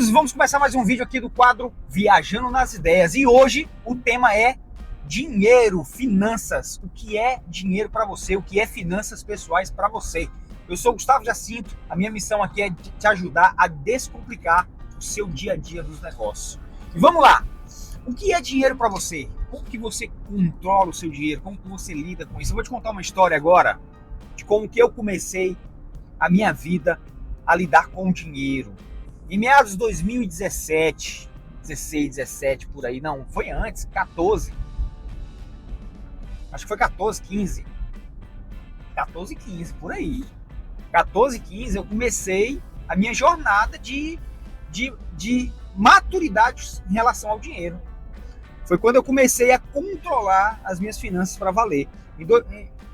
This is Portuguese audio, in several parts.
Meninos, vamos começar mais um vídeo aqui do quadro Viajando nas Ideias. E hoje o tema é dinheiro, finanças. O que é dinheiro para você? O que é finanças pessoais para você? Eu sou Gustavo Jacinto. A minha missão aqui é te ajudar a descomplicar o seu dia a dia dos negócios. E vamos lá! O que é dinheiro para você? Como que você controla o seu dinheiro? Como que você lida com isso? Eu vou te contar uma história agora de como que eu comecei a minha vida a lidar com o dinheiro. Em meados de 2017, 16, 17, por aí, não, foi antes, 14. Acho que foi 14, 15. 14, 15, por aí. 14, 15, eu comecei a minha jornada de maturidade em relação ao dinheiro. Foi quando eu comecei a controlar as minhas finanças para valer.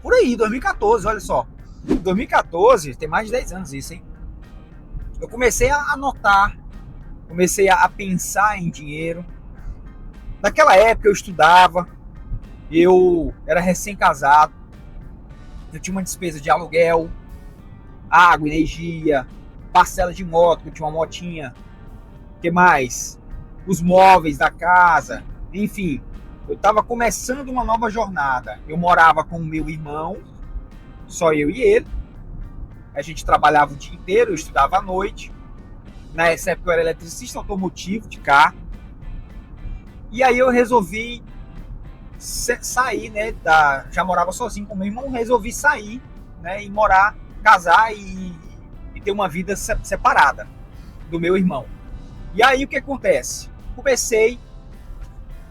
Por aí, 2014, olha só. Em 2014, tem mais de 10 anos isso, hein? Eu comecei a anotar, comecei a pensar em dinheiro. Naquela época eu estudava, eu era recém-casado, eu tinha uma despesa de aluguel, água, energia, parcela de moto, que eu tinha uma motinha, o que mais? Os móveis da casa, enfim. Eu estava começando uma nova jornada. Eu morava com o meu irmão, só eu e ele. A gente trabalhava o dia inteiro, eu estudava à noite. Nessa época eu era eletricista automotivo de carro. E aí eu resolvi sair, né? Já morava sozinho com meu irmão, resolvi sair, né? E morar, casar e ter uma vida separada do meu irmão. E aí o que acontece? Comecei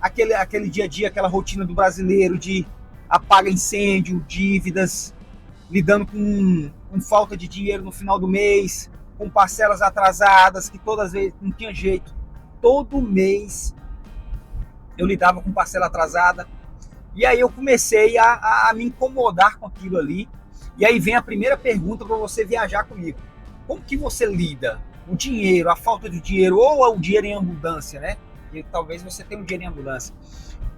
aquele dia a dia, aquela rotina do brasileiro de apaga incêndio, dívidas, lidando com falta de dinheiro no final do mês, com parcelas atrasadas, que todas as vezes não tinha jeito. Todo mês eu lidava com parcela atrasada. E aí eu comecei a me incomodar com aquilo ali. E aí vem a primeira pergunta para você viajar comigo. Como que você lida? O dinheiro, a falta de dinheiro, ou o dinheiro em abundância, né? E talvez você tenha um dinheiro em abundância.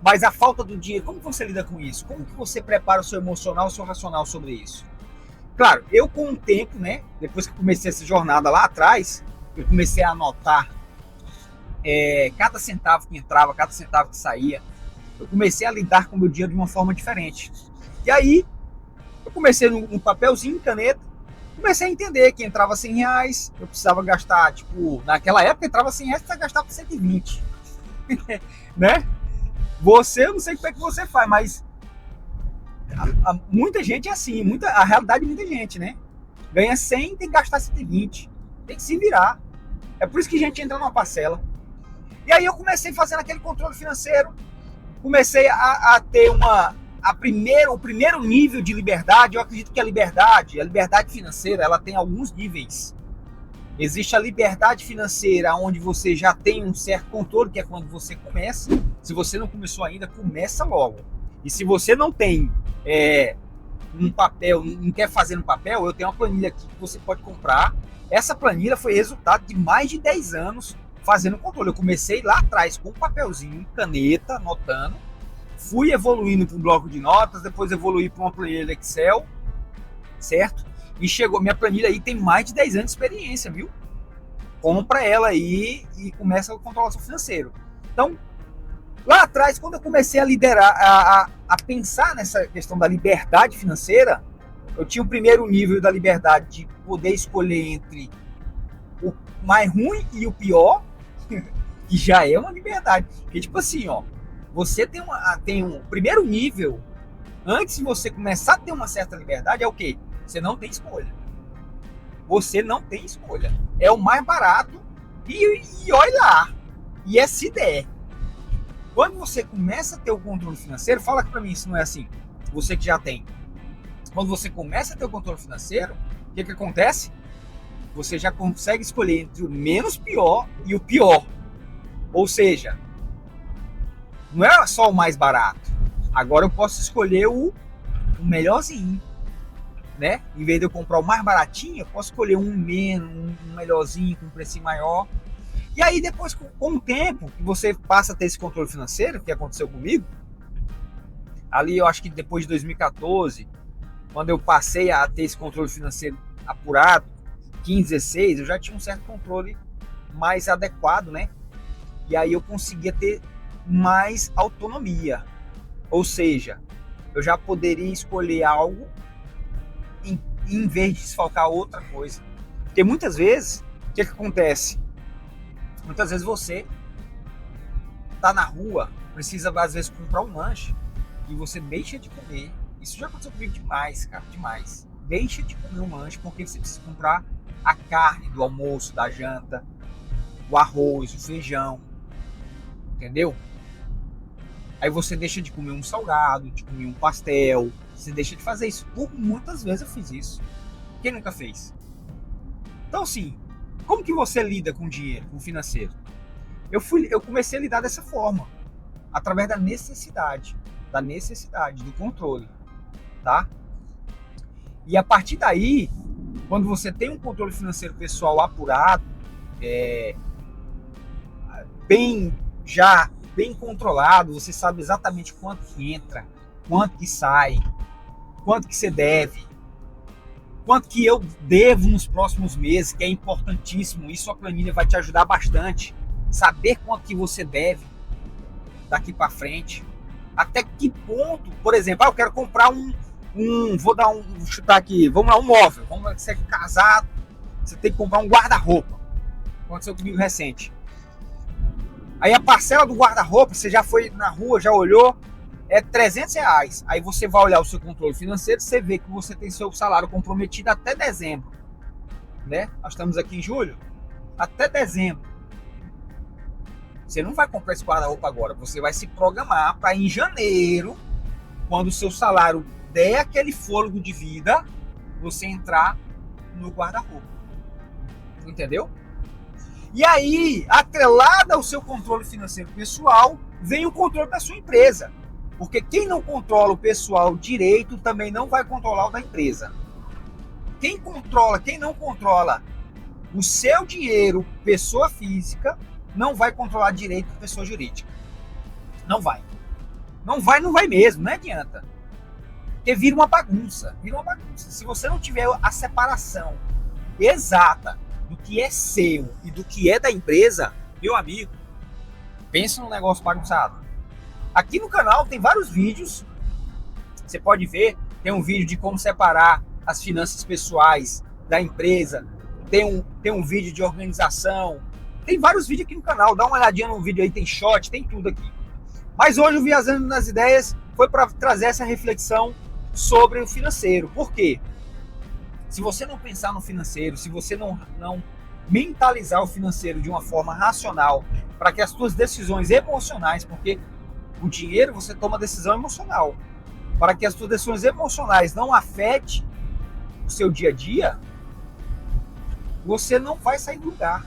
Mas a falta do dinheiro, como você lida com isso? Como que você prepara o seu emocional, o seu racional sobre isso? Claro, eu com o tempo, né, depois que comecei essa jornada lá atrás, eu comecei a anotar cada centavo que entrava, cada centavo que saía. Eu comecei a lidar com o meu dinheiro de uma forma diferente. E aí, eu comecei num papelzinho, caneta, comecei a entender que entrava R$100, eu precisava gastar, tipo, naquela época entrava R$100, você gastava 120. Né? Eu não sei como é que você faz, mas muita gente é assim, a realidade de muita gente, né? Ganha 100, tem que gastar 120, tem que se virar. É por isso que a gente entra numa parcela. E aí eu comecei fazendo aquele controle financeiro, comecei a ter o primeiro nível de liberdade. Eu acredito que a liberdade financeira, ela tem alguns níveis. Existe a liberdade financeira, onde você já tem um certo controle, que é quando você começa. Se você não começou ainda, começa logo. E se você não tem um papel, não quer fazer no papel, eu tenho uma planilha aqui que você pode comprar. Essa planilha foi resultado de mais de 10 anos fazendo controle. Eu comecei lá atrás com um papelzinho, caneta, anotando. Fui evoluindo para um bloco de notas, depois evoluí para uma planilha Excel, certo? E chegou, minha planilha aí tem mais de 10 anos de experiência, viu? Compra ela aí e começa a controlar o seu financeiro. Então, lá atrás, quando eu comecei a liderar, a pensar nessa questão da liberdade financeira, eu tinha o primeiro nível da liberdade de poder escolher entre o mais ruim e o pior, que já é uma liberdade. Porque, tipo assim, ó, você tem um primeiro nível, antes de você começar a ter uma certa liberdade, é o quê? Você não tem escolha. Você não tem escolha. É o mais barato e olha lá. E é se der. Quando você começa a ter o controle financeiro, fala pra mim se não é assim. Você que já tem. Quando você começa a ter o controle financeiro, o que acontece? Você já consegue escolher entre o menos pior e o pior. Ou seja, não é só o mais barato. Agora eu posso escolher o melhorzinho. Né? Em vez de eu comprar o mais baratinho, eu posso escolher um melhorzinho, com um preço maior. E aí depois, com o tempo, que você passa a ter esse controle financeiro, que aconteceu comigo, ali eu acho que depois de 2014, quando eu passei a ter esse controle financeiro apurado, 15, 16, eu já tinha um certo controle mais adequado, né? E aí eu conseguia ter mais autonomia. Ou seja, eu já poderia escolher algo em vez de desfalcar outra coisa. Porque muitas vezes, o que acontece? Muitas vezes você tá na rua, precisa às vezes comprar um lanche e você deixa de comer. Isso já aconteceu comigo demais, cara, demais. Deixa de comer um lanche porque você precisa comprar a carne do almoço, da janta, o arroz, o feijão, entendeu? Aí você deixa de comer um salgado, de comer um pastel, você deixa de fazer isso. Por muitas vezes eu fiz isso. Quem nunca fez? Então assim, como que você lida com dinheiro, com o financeiro? Eu comecei a lidar dessa forma, através da necessidade, do controle, tá? E a partir daí, quando você tem um controle financeiro pessoal apurado, bem controlado, você sabe exatamente quanto que entra, quanto que sai, quanto que você deve, quanto que eu devo nos próximos meses, que é importantíssimo, isso a planilha vai te ajudar bastante, saber quanto que você deve daqui para frente, até que ponto, por exemplo, eu quero comprar vou chutar aqui, vamos lá, um móvel, você é casado, você tem que comprar um guarda-roupa, aconteceu comigo recente. Aí a parcela do guarda-roupa, você já foi na rua, já olhou, é R$300. Aí você vai olhar o seu controle financeiro, você vê que você tem seu salário comprometido até dezembro, né? Nós estamos aqui em julho, até dezembro. Você não vai comprar esse guarda-roupa agora, você vai se programar para em janeiro, quando o seu salário der aquele fôlego de vida, você entrar no guarda-roupa. Entendeu? E aí, atrelado ao seu controle financeiro pessoal, vem o controle da sua empresa. Porque quem não controla o pessoal direito também não vai controlar o da empresa. Quem não controla o seu dinheiro, pessoa física, não vai controlar direito a pessoa jurídica. Não vai. Não vai mesmo, não adianta. Porque vira uma bagunça. Se você não tiver a separação exata do que é seu e do que é da empresa, meu amigo, pensa num negócio bagunçado. Aqui no canal tem vários vídeos, você pode ver, tem um vídeo de como separar as finanças pessoais da empresa, tem um vídeo de organização, tem vários vídeos aqui no canal, dá uma olhadinha no vídeo aí, tem short, tem tudo aqui. Mas hoje o Viajando nas Ideias foi para trazer essa reflexão sobre o financeiro. Por quê? Se você não pensar no financeiro, se você não mentalizar o financeiro de uma forma racional, para que as suas decisões emocionais, porque o dinheiro você toma decisão emocional, para que as suas decisões emocionais não afetem o seu dia a dia, você não vai sair do lugar.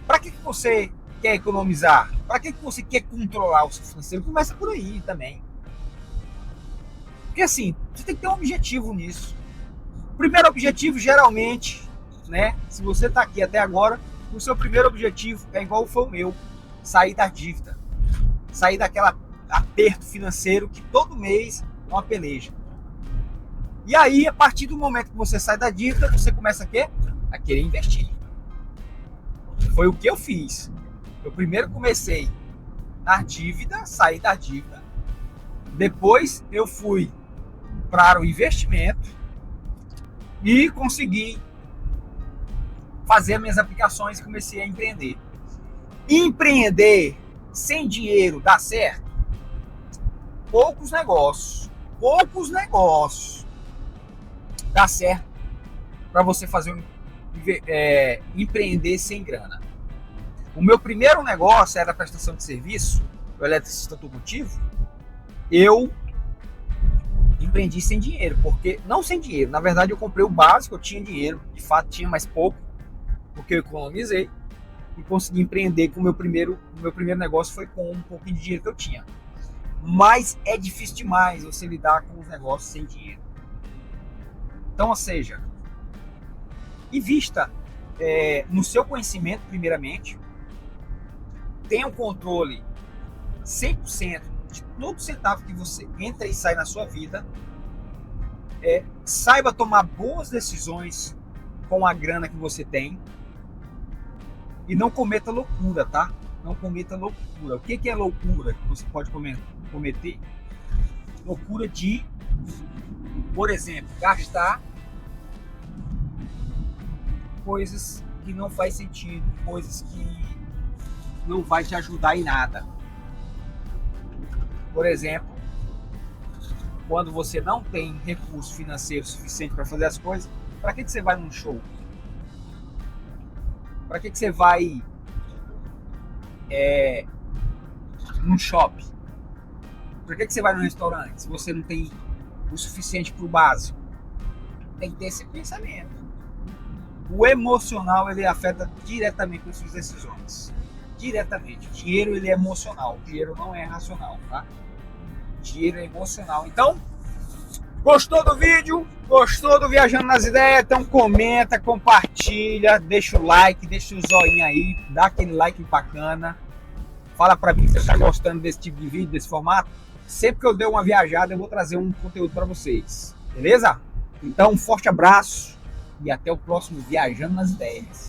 Para que você quer economizar? Para que você quer controlar o seu financeiro? Começa por aí também. Porque assim, você tem que ter um objetivo nisso. O primeiro objetivo, geralmente, né? Se você está aqui até agora, o seu primeiro objetivo é igual foi o meu: sair da dívida, sair daquela aperto financeiro que todo mês é uma peleja. E aí, a partir do momento que você sai da dívida, você começa a querer investir. Foi o que eu fiz. Eu primeiro comecei na dívida, saí da dívida. Depois eu fui para o investimento e consegui fazer minhas aplicações e comecei a empreender. Empreender sem dinheiro dá certo? Poucos negócios dá certo para você fazer empreender sem grana. O meu primeiro negócio era a prestação de serviço, o eletricista automotivo. Eu empreendi sem dinheiro, não sem dinheiro, na verdade eu comprei o básico, eu tinha dinheiro, de fato tinha mais pouco, porque eu economizei e consegui empreender com o meu primeiro negócio foi com um pouquinho de dinheiro que eu tinha. Mas é difícil demais você lidar com os negócios sem dinheiro. Então, ou seja, invista no seu conhecimento primeiramente, tenha um controle 100% de todo centavo que você entra e sai na sua vida, saiba tomar boas decisões com a grana que você tem E não cometa loucura, tá? Não cometa loucura. O que é loucura que você pode cometer? Loucura de, por exemplo, gastar coisas que não faz sentido, coisas que não vai te ajudar em nada. Por exemplo, quando você não tem recurso financeiro suficiente para fazer as coisas, para que você vai num show? Para que você vai num shopping? Para que você vai num restaurante se você não tem o suficiente para o básico? Tem que ter esse pensamento. O emocional, ele afeta diretamente as suas decisões. Diretamente. O dinheiro, ele é emocional. O dinheiro não é racional, tá? O dinheiro é emocional. Então, gostou do vídeo? Gostou do Viajando nas Ideias? Então comenta, compartilha, deixa o like, deixa o joinha aí, dá aquele like bacana. Fala pra mim se você tá gostando desse tipo de vídeo, desse formato. Sempre que eu der uma viajada, eu vou trazer um conteúdo para vocês. Beleza? Então, um forte abraço e até o próximo Viajando nas Ideias.